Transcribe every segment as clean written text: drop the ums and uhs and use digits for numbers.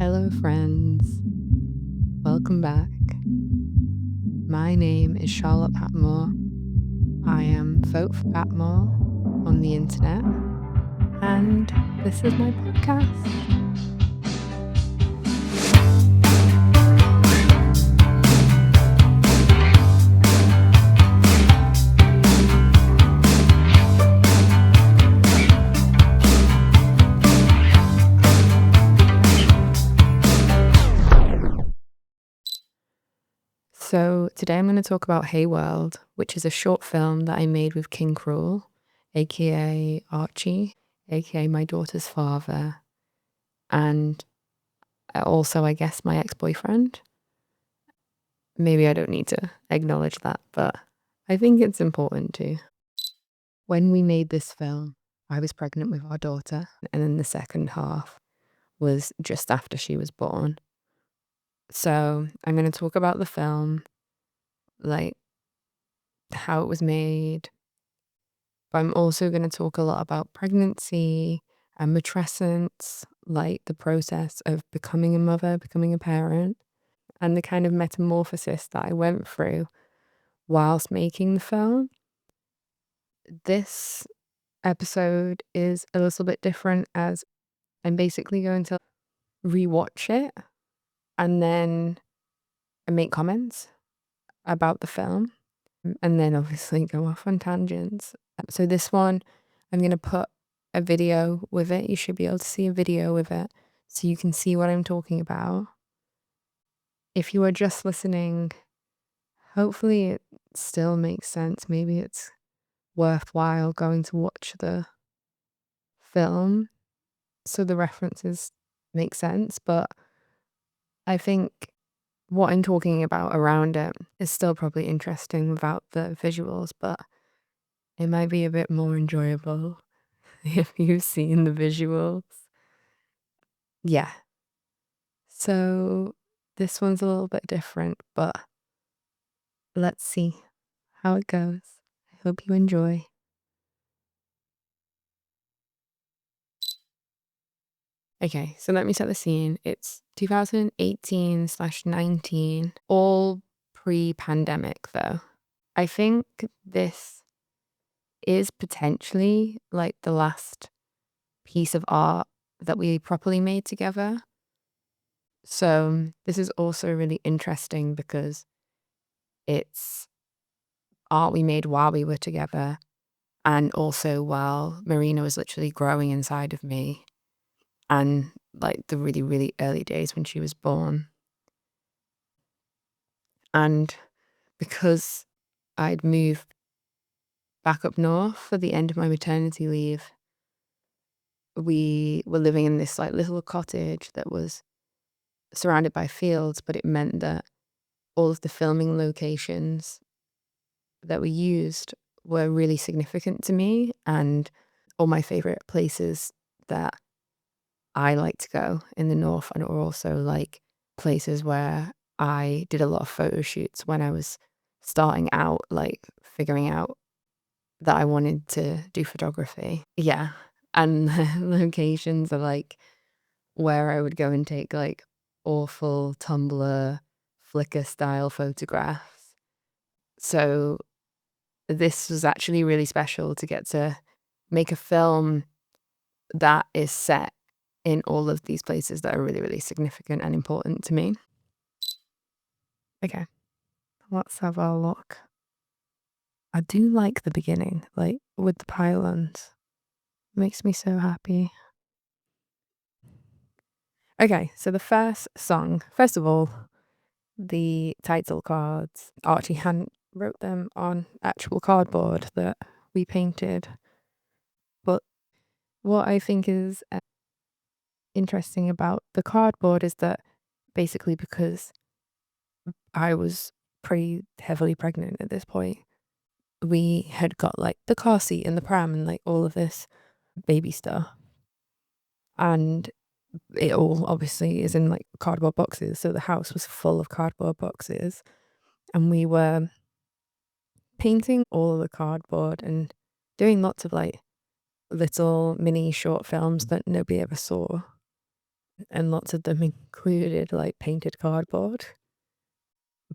Hello, friends. Welcome back. My name is Charlotte Patmore. I am Vote for Patmore on the internet, and this is my podcast. So, today I'm going to talk about Hey World, which is a short film that I made with King Krule, aka Archie, aka my daughter's father, and also, I guess, my ex boyfriend. Maybe I don't need to acknowledge that, but I think it's important to. When we made this film, I was pregnant with our daughter, and then the second half was just after she was born. So I'm going to talk about the film, like how it was made, but I'm also going to talk a lot about pregnancy and matrescence, like the process of becoming a mother, becoming a parent, and the kind of metamorphosis that I went through whilst making the film. This episode is a little bit different as I'm basically going to rewatch it and then make comments about the film, and then obviously go off on tangents. So this one, I'm going to put a video with it. You should be able to see a video with it so you can see what I'm talking about. If you are just listening, hopefully it still makes sense. Maybe it's worthwhile going to watch the film so the references make sense. But I think what I'm talking about around it is still probably interesting without the visuals, but it might be a bit more enjoyable if you've seen the visuals. Yeah. So this one's a little bit different, but let's see how it goes. I hope you enjoy. Okay, so let me set the scene. It's 2018/19, all pre-pandemic though. I think this is potentially like the last piece of art that we properly made together. So this is also really interesting because it's art we made while we were together and also while Marina was literally growing inside of me and like the really, really early days when she was born. And because I'd moved back up north for the end of my maternity leave, we were living in this like little cottage that was surrounded by fields, but it meant that all of the filming locations that we used were really significant to me, and all my favorite places that I like to go in the north and are also like places where I did a lot of photo shoots when I was starting out, like figuring out that I wanted to do photography. Yeah. And the locations are like where I would go and take like awful Tumblr Flickr style photographs. So this was actually really special to get to make a film that is set in all of these places that are really, really significant and important to me. Okay, let's have a look. I do like the beginning, like with the pylons. Makes me so happy. Okay, so the first song, first of all, the title cards, Archie hand wrote them on actual cardboard that we painted. But what I think is interesting about the cardboard is that basically because I was pretty heavily pregnant at this point, we had got like the car seat and the pram and like all of this baby stuff. And it all obviously is in like cardboard boxes. So the house was full of cardboard boxes. And we were painting all of the cardboard and doing lots of like little mini short films that nobody ever saw. and lots of them included like painted cardboard.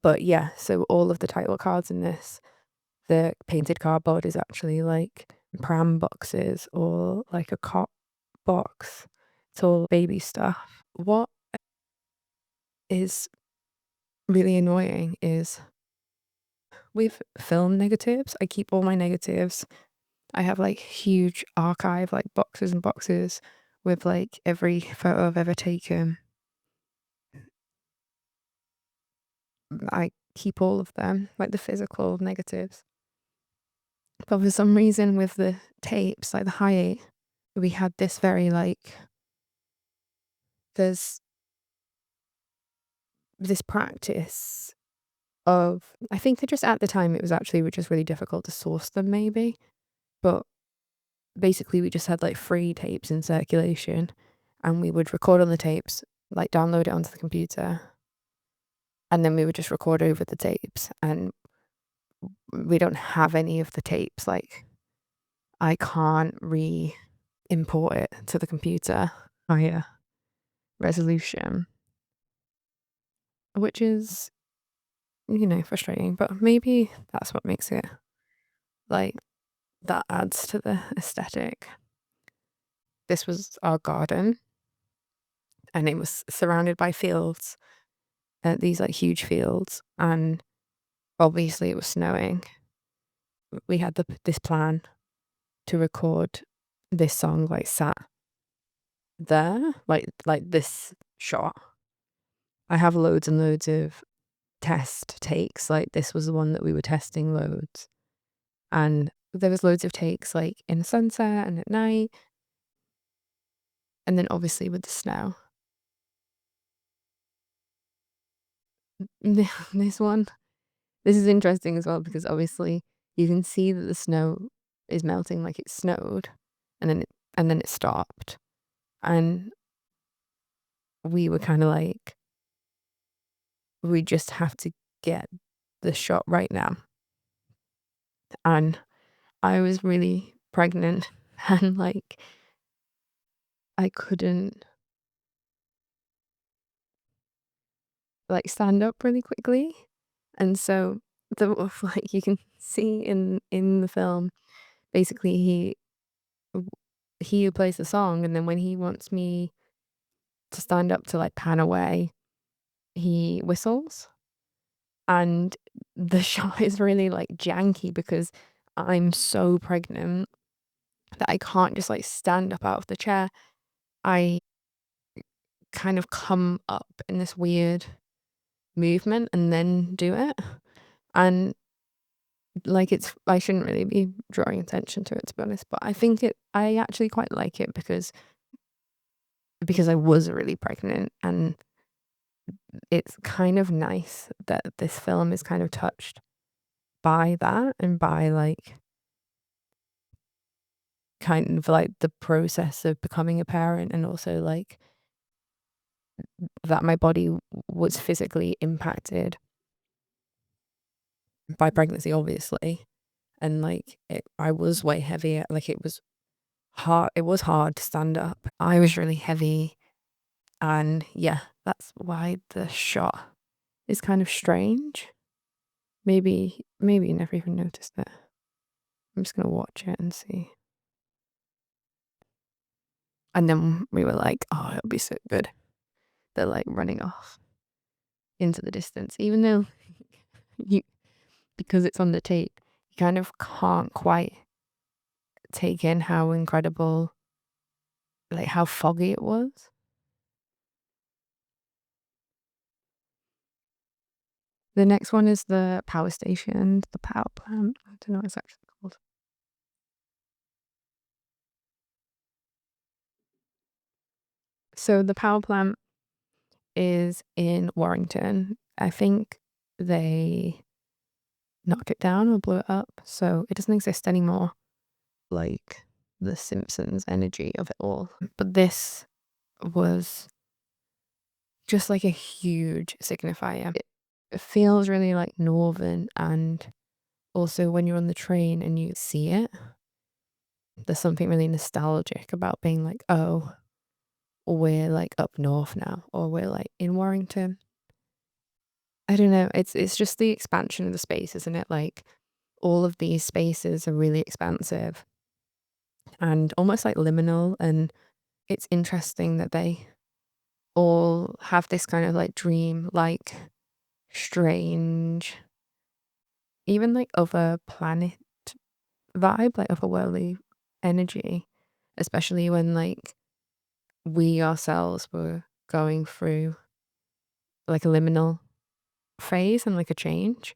But yeah, so all of the title cards in this, the painted cardboard is actually like pram boxes or like a cot box. It's all baby stuff. What is really annoying is with film negatives, I keep all my negatives. I have like huge archive, like boxes and boxes with like every photo I've ever taken. I keep all of them, like the physical negatives. But for some reason with the tapes, like the high 8, we had this very like, there's this practice of, I think that just at the time it was actually just really difficult to source them maybe. But basically we just had like free tapes in circulation and we would record on the tapes, like download it onto the computer, and then we would just record over the tapes. And we don't have any of the tapes. Like I can't re-import it to the computer higher resolution, which is, frustrating. But maybe that's what makes it like, that adds to the aesthetic. This was our garden and it was surrounded by fields, these like huge fields, and obviously it was snowing. We had this plan to record this song like sat there, like this shot. I have loads and loads of test takes. Like this was the one that we were testing loads, and there was loads of takes like in the sunset and at night, and then obviously with the snow. This one, this is interesting as well because obviously you can see that the snow is melting, like it snowed, and then it stopped, and we were kind of like, we just have to get the shot right now. And I was really pregnant and like I couldn't like stand up really quickly. And so the like you can see in the film, basically he who plays the song, and then when he wants me to stand up to like pan away, he whistles. And the shot is really like janky because I'm so pregnant that I can't just like stand up out of the chair. I kind of come up in this weird movement and then do it. And like I shouldn't really be drawing attention to it, to be honest, but I actually quite like it because I was really pregnant, and it's kind of nice that this film is kind of touched by that and by like kind of like the process of becoming a parent, and also like that my body was physically impacted by pregnancy, obviously. And like I was way heavier. Like it was hard. It was hard to stand up. I was really heavy, and yeah, that's why the shot is kind of strange. Maybe you never even noticed it. I'm just gonna watch it and see. And then we were like, oh, it'll be so good. They're like running off into the distance, even though you because it's on the tape, you kind of can't quite take in how incredible, like how foggy it was. The next one is the power station, the power plant. I don't know what it's actually called. So the power plant is in Warrington. I think they knocked it down or blew it up, so it doesn't exist anymore. Like the Simpsons energy of it all. But this was just like a huge signifier. It feels really like northern, and also when you're on the train and you see it, there's something really nostalgic about being like, oh, we're like up north now, or we're like in Warrington. I don't know. It's just the expansion of the space, isn't it? Like all of these spaces are really expansive and almost like liminal. And it's interesting that they all have this kind of like dream, like strange, even like other planet vibe, like otherworldly energy, especially when like we ourselves were going through like a liminal phase and like a change.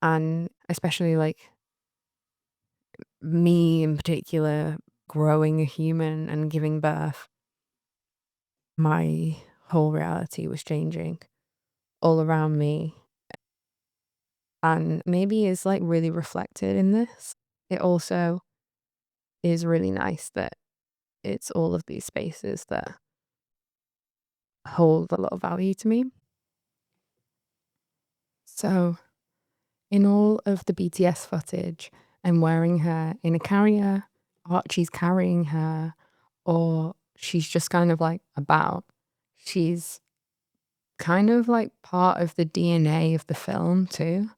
And especially like me in particular, growing a human and giving birth, my whole reality was changing all around me. And maybe is like really reflected in this. It also is really nice that it's all of these spaces that hold a lot of value to me. So, in all of the BTS footage, I'm wearing her in a carrier, Archie's carrying her, or she's just kind of like about. She's kind of like part of the DNA of the film too,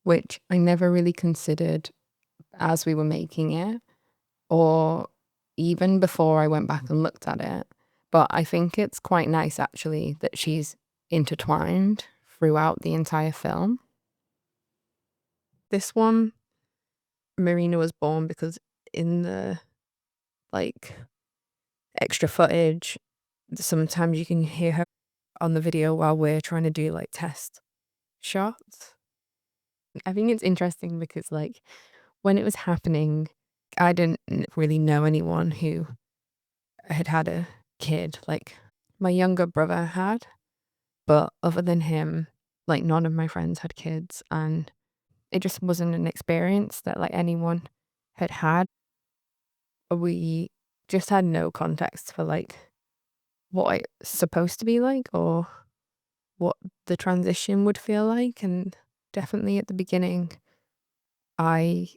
which I never really considered as we were making it, or even before I went back and looked at it. But I think it's quite nice actually that she's intertwined throughout the entire film. This one, Marina was born because in the like extra footage, sometimes you can hear her on the video while we're trying to do like test shots. I think it's interesting because like when it was happening, I didn't really know anyone who had had a kid. Like my younger brother had, but other than him, like none of my friends had kids, and it just wasn't an experience that like anyone had had. We just had no context for like what it's supposed to be like or what the transition would feel like. And definitely at the beginning, I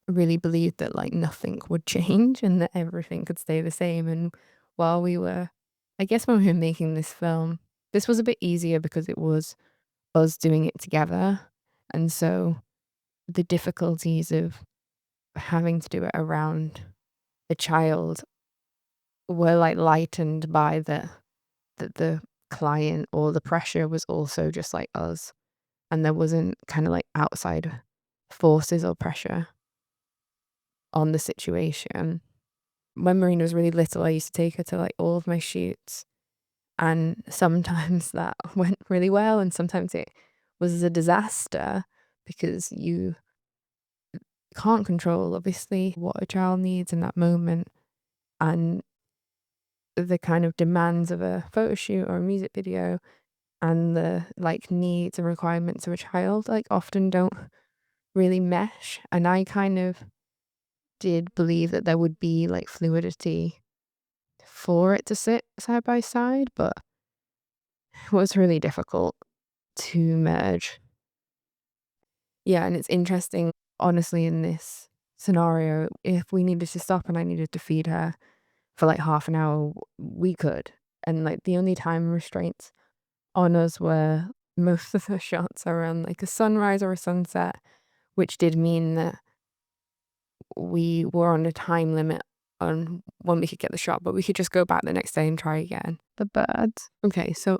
really believed that like nothing would change and that everything could stay the same. And while we were, I guess when we were making this film, this was a bit easier because it was us doing it together. And so the difficulties of having to do it around a child were like lightened by the client, or the pressure was also just like us. And there wasn't kind of like outside forces or pressure on the situation. When Marina was really little, I used to take her to like all of my shoots, and sometimes that went really well, and sometimes it was a disaster because you can't control, obviously, what a child needs in that moment, and the kind of demands of a photo shoot or a music video and the like needs and requirements of a child like often don't really mesh. And I kind of did believe that there would be like fluidity for it to sit side by side, but it was really difficult to merge. Yeah, and it's interesting, honestly, in this scenario, if we needed to stop and I needed to feed her for like half an hour, we could. And like the only time restraints on us were most of the shots around like a sunrise or a sunset, which did mean that we were on a time limit on when we could get the shot, but we could just go back the next day and try again. The birds. Okay, so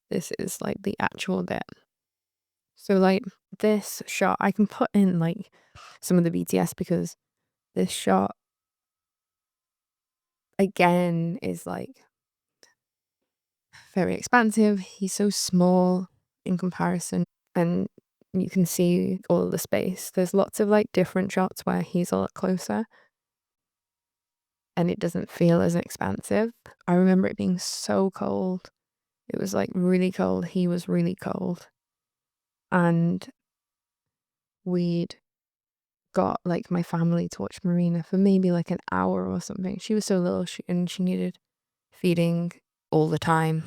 this is like the actual bit. So like this shot, I can put in like some of the BTS because this shot again is like very expansive. He's so small in comparison, and you can see all of the space. There's lots of like different shots where he's a lot closer and it doesn't feel as expansive. I remember it being so cold. It was like really cold. He was really cold. And we'd got like my family to watch Marina for maybe like an hour or something. She was so little and she needed feeding all the time.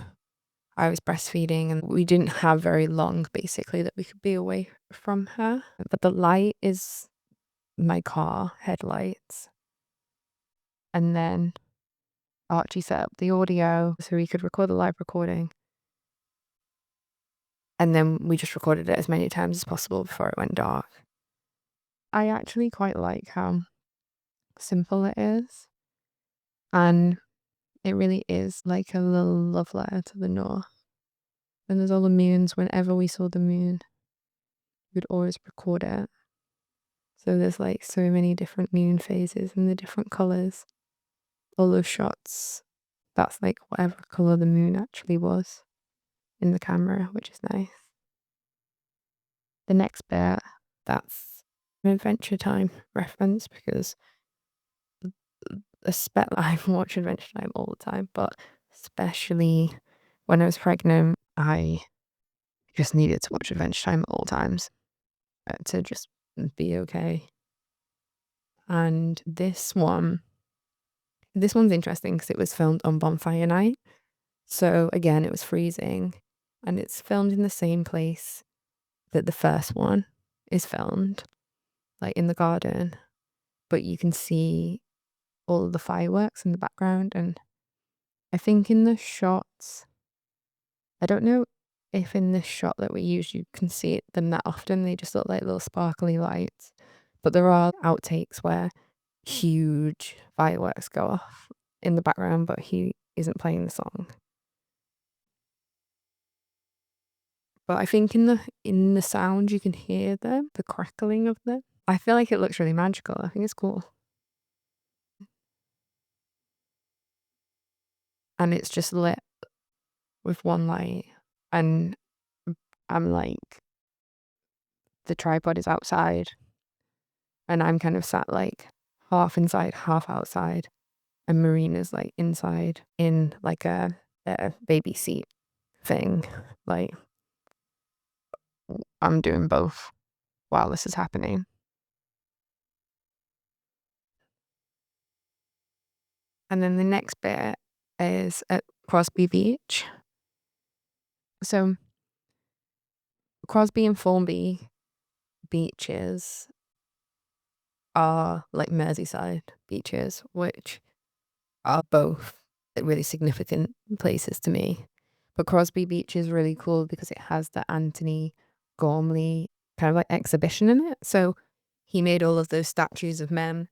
I was breastfeeding and we didn't have very long basically that we could be away from her. But the light is my car headlights. And then Archie set up the audio so we could record the live recording. And then we just recorded it as many times as possible before it went dark. I actually quite like how simple it is. And it really is like a little love letter to the north. And there's all the moons. Whenever we saw the moon, we'd always record it. So there's like so many different moon phases and the different colours. All those shots, that's like whatever colour the moon actually was in the camera, which is nice. The next bit, that's an Adventure Time reference because I watch Adventure Time all the time, but especially when I was pregnant, I just needed to watch Adventure Time at all times to just be okay. And this one's interesting because it was filmed on bonfire night. So again, it was freezing and it's filmed in the same place that the first one is filmed, like in the garden. But you can see all of the fireworks in the background. And I think in the shots, I don't know if in this shot that we use you can see them that often. They just look like little sparkly lights. But there are outtakes where huge fireworks go off in the background, but he isn't playing the song. But I think in the sound you can hear them, the crackling of them. I feel like it looks really magical. I think it's cool. And it's just lit with one light. And I'm like, the tripod is outside. And I'm kind of sat like half inside, half outside. And Marina's like inside in like a baby seat thing. Like, I'm doing both while this is happening. And then the next bit is at Crosby Beach. So Crosby and Formby beaches are like Merseyside beaches, which are both really significant places to me. But Crosby Beach is really cool because it has the Anthony Gormley kind of like exhibition in it. So he made all of those statues of men,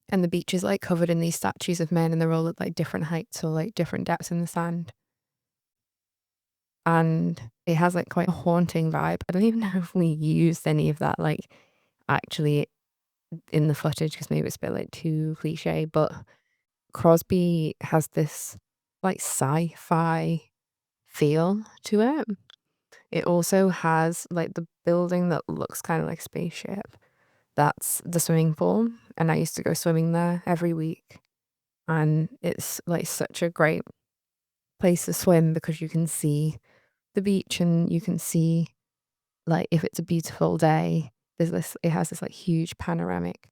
and the beach is like covered in these statues of men, and they're all at like different heights or like different depths in the sand. And it has like quite a haunting vibe. I don't even know if we used any of that like actually in the footage because maybe it's a bit like too cliche, but Crosby has this like sci-fi feel to it. It also has like the building that looks kind of like a spaceship. That's the swimming pool, and I used to go swimming there every week. And it's like such a great place to swim because you can see the beach and you can see like if it's a beautiful day, it has this like huge panoramic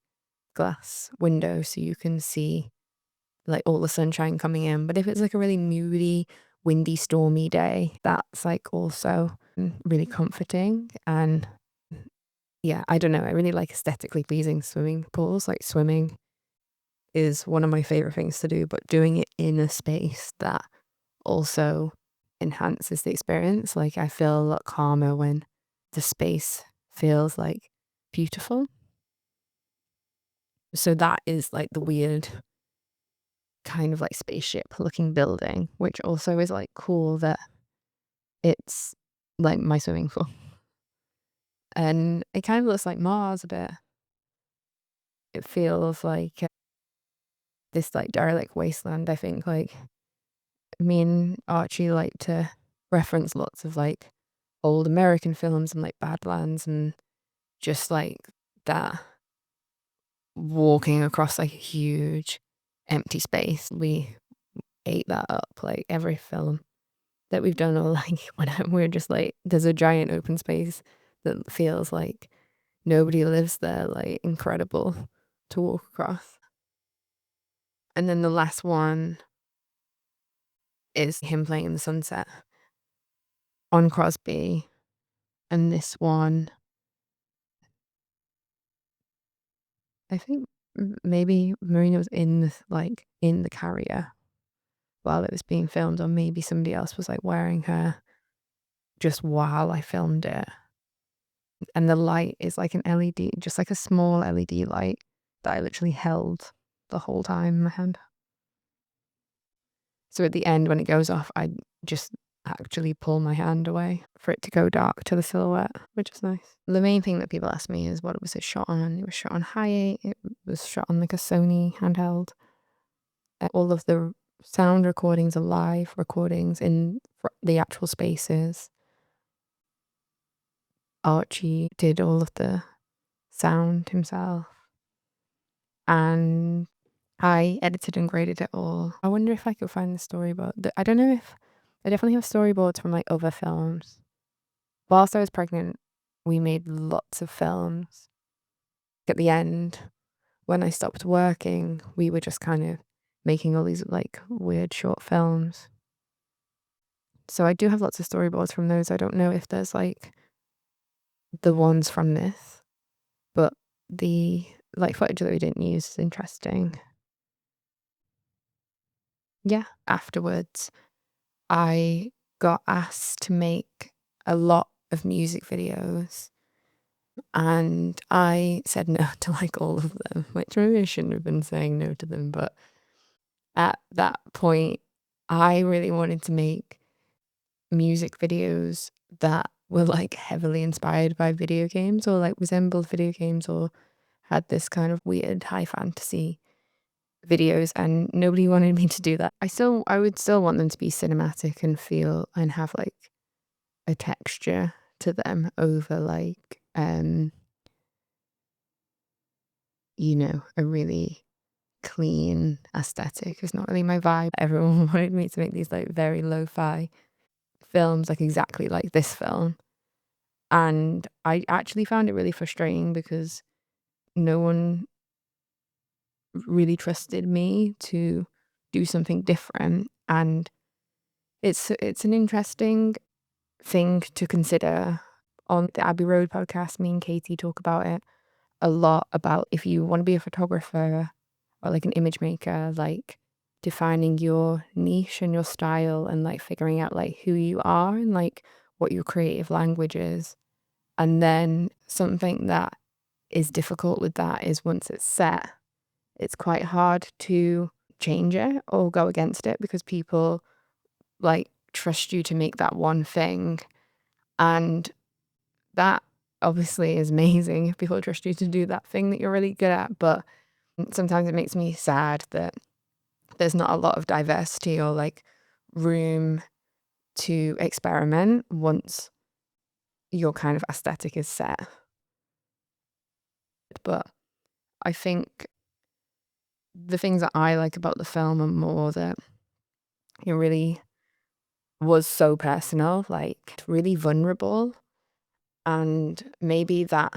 glass window so you can see like all the sunshine coming in. But if it's like a really moody, windy, stormy day, that's like also really comforting. And yeah, I don't know, I really like aesthetically pleasing swimming pools. Like swimming is one of my favorite things to do, but doing it in a space that also enhances the experience. Like I feel a lot calmer when the space feels like beautiful. So that is like the weird kind of like spaceship looking building, which also is like cool that it's like my swimming pool. And it kind of looks like Mars a bit. It feels like this like derelict wasteland. I think like me and Archie like to reference lots of like old American films and like Badlands and just like that walking across like a huge empty space. We ate that up like every film that we've done, or like when we're just like there's a giant open space that feels like nobody lives there, like incredible to walk across. And then the last one is him playing in the sunset on Crosby. And this one, I think maybe Marina was in the carrier. while it was being filmed, or maybe somebody else was like wearing her just while I filmed it. And the light is like an LED, just like a small LED light that I literally held the whole time in my hand. So at the end, when it goes off, I just actually pull my hand away for it to go dark to the silhouette, which is nice. The main thing that people ask me is what was it shot on? It was shot on Hi8. It was shot on like a Sony handheld. All of the sound recordings are live recordings in the actual spaces. Archie did all of the sound himself. And I edited and graded it all. I wonder if I could find the storyboard. I don't know if I definitely have storyboards from like other films. Whilst I was pregnant, we made lots of films. At the end, when I stopped working, we were just kind of making all these like weird short films. So I do have lots of storyboards from those. I don't know if there's like the ones from this, but the like footage that we didn't use is interesting. Yeah. Afterwards, I got asked to make a lot of music videos, and I said no to like all of them, which maybe I shouldn't have been saying no to them, but at that point, I really wanted to make music videos that were like heavily inspired by video games, or like resembled video games, or had this kind of weird high fantasy videos, and nobody wanted me to do that. I would still want them to be cinematic and feel and have like a texture to them over like a really clean aesthetic. It's not really my vibe. Everyone wanted me to make these like very lo-fi films, like exactly like this film. And I actually found it really frustrating because no one really trusted me to do something different. And it's an interesting thing to consider. On the Abbey Road podcast, me and Katie talk about it a lot, about if you want to be a photographer or like an image maker, like defining your niche and your style, and like figuring out like who you are and like what your creative language is. And then something that is difficult with that is once it's set, it's quite hard to change it or go against it, because people like trust you to make that one thing. And that obviously is amazing if people trust you to do that thing that you're really good at. But sometimes it makes me sad that there's not a lot of diversity or like room to experiment once your kind of aesthetic is set. But I think the things that I like about the film are more that it really was so personal, like really vulnerable. And maybe that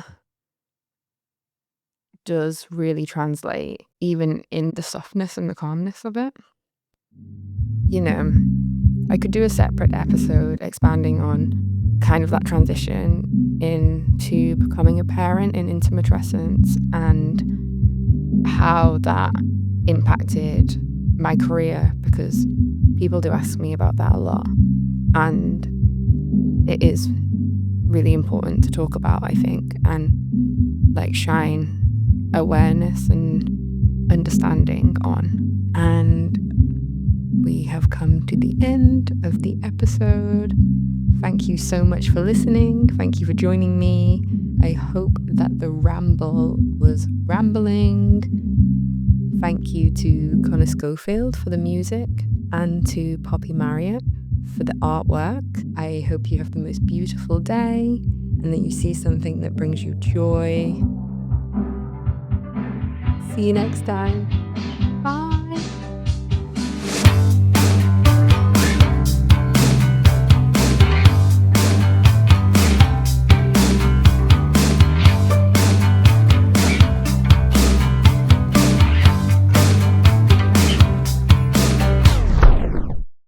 does really translate even in the softness and the calmness of it. I could do a separate episode expanding on kind of that transition into becoming a parent and into matrescence, and how that impacted my career, because people do ask me about that a lot. And it is really important to talk about, I think, and like shine awareness and understanding on. And we have come to the end of the episode. Thank you so much for listening. Thank you for joining me. I hope that the ramble was rambling. Thank you to Connor Schofield for the music, and to Poppy Marriott for the artwork. I hope you have the most beautiful day, and that you see something that brings you joy. See you next time.